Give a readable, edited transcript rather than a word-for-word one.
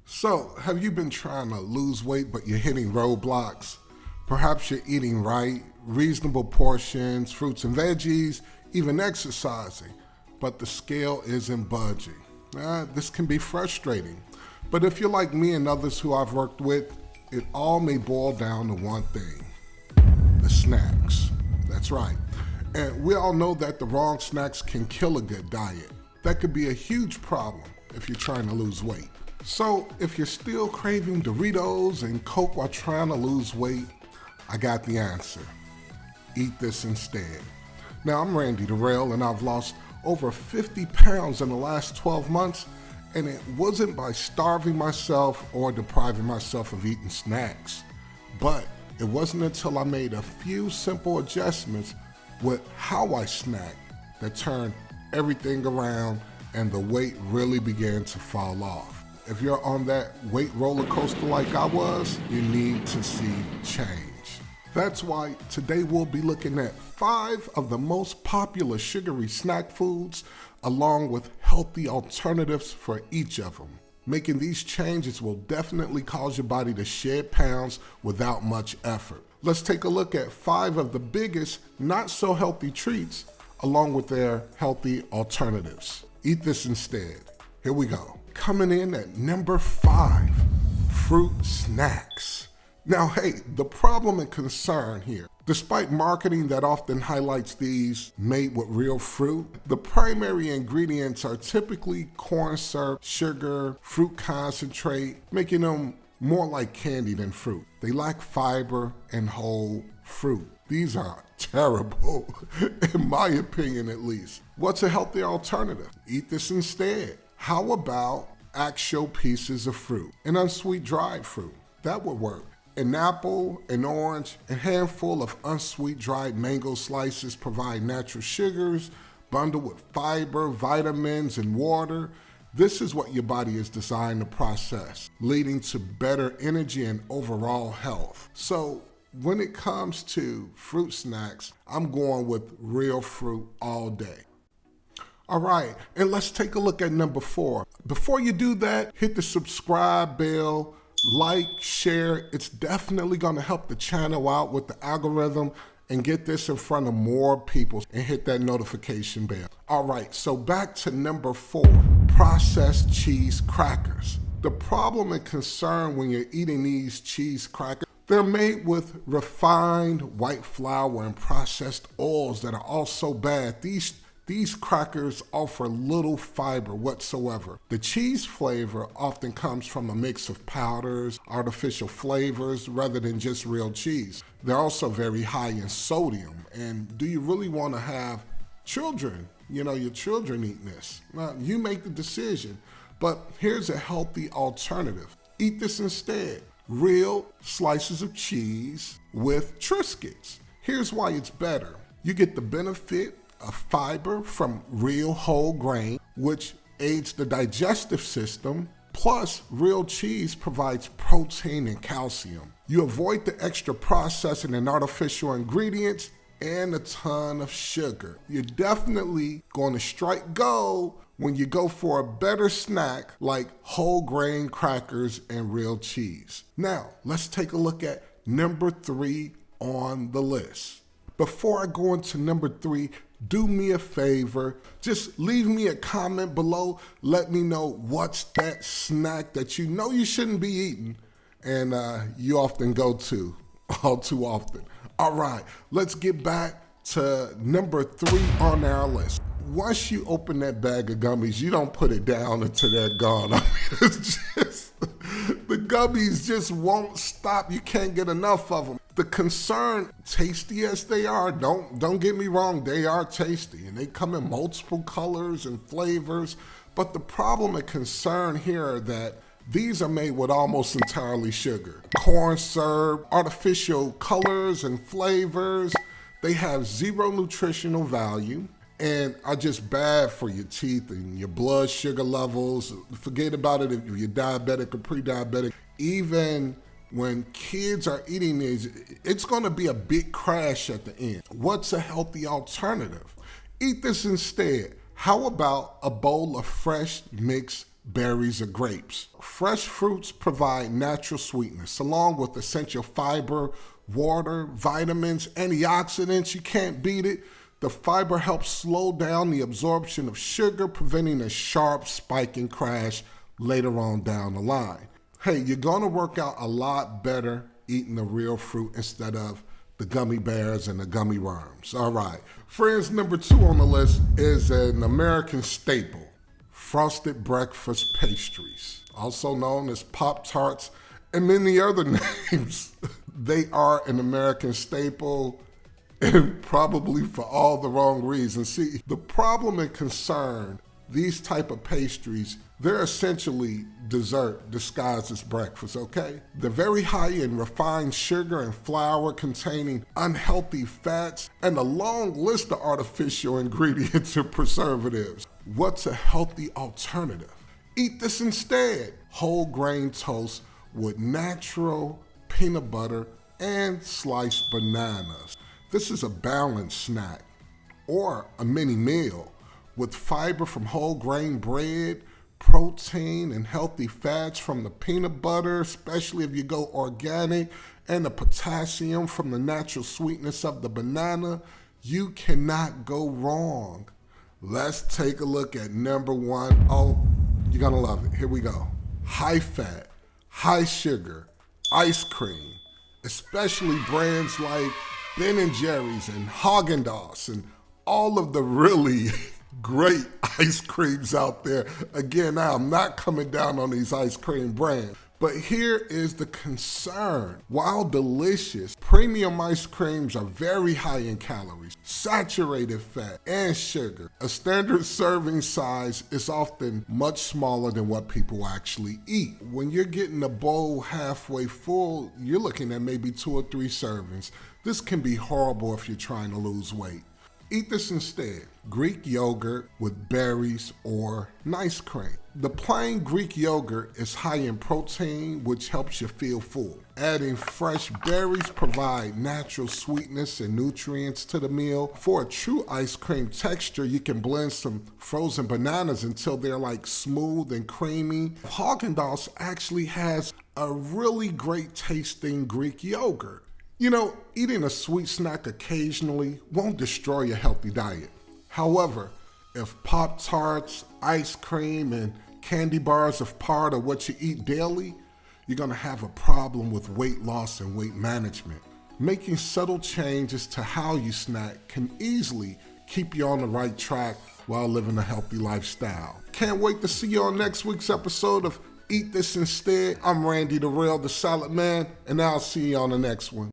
So, have you been trying to lose weight but you're hitting roadblocks? Perhaps you're eating right, reasonable portions, fruits and veggies, even exercising, but the scale isn't budging. This can be frustrating. But if you're like me and others who I've worked with, it all may boil down to one thing: the snacks. That's right. And we all know that the wrong snacks can kill a good diet. That could be a huge problem if you're trying to lose weight. So if you're still craving Doritos and Coke while trying to lose weight, I got the answer. Eat this instead. Now, I'm Randy Durrell, and I've lost over 50 pounds in the last 12 months, and it wasn't by starving myself or depriving myself of eating snacks. But it wasn't until I made a few simple adjustments with how I snack that turned everything around and the weight really began to fall off. If you're on that weight roller coaster like I was, you need to see change. That's why today we'll be looking at 5 of the most popular sugary snack foods, along with healthy alternatives for each of them. Making these changes will definitely cause your body to shed pounds without much effort. Let's take a look at 5 of the biggest, not so healthy treats, along with their healthy alternatives. Eat this instead. Here we go. Coming in at number 5, fruit snacks. Now, hey, the problem and concern here, despite marketing that often highlights these made with real fruit, the primary ingredients are typically corn syrup, sugar, fruit concentrate, making them more like candy than fruit. They lack fiber and whole fruit. These are terrible, in my opinion at least. What's a healthy alternative? Eat this instead. How about actual pieces of fruit? An unsweet dried fruit. That would work. An apple, an orange, a handful of unsweet dried mango slices provide natural sugars bundled with fiber, vitamins, and water. This is what your body is designed to process, leading to better energy and overall health. So when it comes to fruit snacks, I'm going with real fruit all day. All right, and let's take a look at number 4. Before you do that, hit the subscribe bell, like, share. It's definitely gonna help the channel out with the algorithm and get this in front of more people, and hit that notification bell. All right, so back to number 4, processed cheese crackers. The problem and concern when you're eating these cheese crackers, they're made with refined white flour and processed oils that are also bad. These crackers offer little fiber whatsoever. The cheese flavor often comes from a mix of powders, artificial flavors, rather than just real cheese. They're also very high in sodium. And do you really want to have children, your children eating this? Well, you make the decision. But here's a healthy alternative. Eat this instead. Real slices of cheese with Triscuits. Here's why it's better. You get the benefit of fiber from real whole grain, which aids the digestive system, plus real cheese provides protein and calcium. You avoid the extra processing and artificial ingredients and a ton of sugar. You're definitely going to strike gold when you go for a better snack like whole grain crackers and real cheese. Now, let's take a look at number 3 on the list. Before I go into number 3, do me a favor, just leave me a comment below. Let me know what's that snack that you know you shouldn't be eating and you often go to all too often. All right, let's get back to number 3 on our list. Once you open that bag of gummies, you don't put it down until they're gone. I mean, it's just, the gummies just won't stop. You can't get enough of them. The concern, tasty as they are, don't get me wrong, they are tasty and they come in multiple colors and flavors. But the problem and concern here are that these are made with almost entirely sugar. Corn syrup, artificial colors and flavors. They have zero nutritional value and are just bad for your teeth and your blood sugar levels. Forget about it if you're diabetic or pre-diabetic. Even when kids are eating these, it's gonna be a big crash at the end. What's a healthy alternative? Eat this instead. How about a bowl of fresh mixed berries, or grapes. Fresh fruits provide natural sweetness, along with essential fiber, water, vitamins, antioxidants. You can't beat it. The fiber helps slow down the absorption of sugar, preventing a sharp spike and crash later on down the line. Hey, you're gonna work out a lot better eating the real fruit instead of the gummy bears and the gummy worms. All right. Friends, number 2 on the list is an American staple, frosted breakfast pastries, also known as Pop-Tarts and many other names. They are an American staple, and probably for all the wrong reasons. See, the problem and concern, these type of pastries, they're essentially dessert disguised as breakfast, okay? They're very high in refined sugar and flour containing unhealthy fats and a long list of artificial ingredients and preservatives. What's a healthy alternative? Eat this instead. Whole grain toast with natural peanut butter and sliced bananas. This is a balanced snack or a mini meal with fiber from whole grain bread, protein and healthy fats from the peanut butter, especially if you go organic, and the potassium from the natural sweetness of the banana. You cannot go wrong. Let's take a look at number 1. Oh, you're gonna love it. Here we go. High fat, high sugar, ice cream, especially brands like Ben & Jerry's and Haagen-Dazs and all of the really great ice creams out there. Again, I'm not coming down on these ice cream brands, but here is the concern. While delicious, premium ice creams are very high in calories, saturated fat, and sugar. A standard serving size is often much smaller than what people actually eat. When you're getting a bowl halfway full, you're looking at maybe 2 or 3 servings. This can be horrible if you're trying to lose weight. Eat this instead. Greek yogurt with berries or nice cream. The plain Greek yogurt is high in protein, which helps you feel full. Adding fresh berries provide natural sweetness and nutrients to the meal. For a true ice cream texture, you can blend some frozen bananas until they're like smooth and creamy. Haagen-Dazs actually has a really great tasting Greek yogurt. You know, eating a sweet snack occasionally won't destroy your healthy diet. However, if Pop-Tarts, ice cream, and candy bars are part of what you eat daily, you're gonna have a problem with weight loss and weight management. Making subtle changes to how you snack can easily keep you on the right track while living a healthy lifestyle. Can't wait to see you on next week's episode of Eat This Instead. I'm Randy the Real, the Salad Man, and I'll see you on the next one.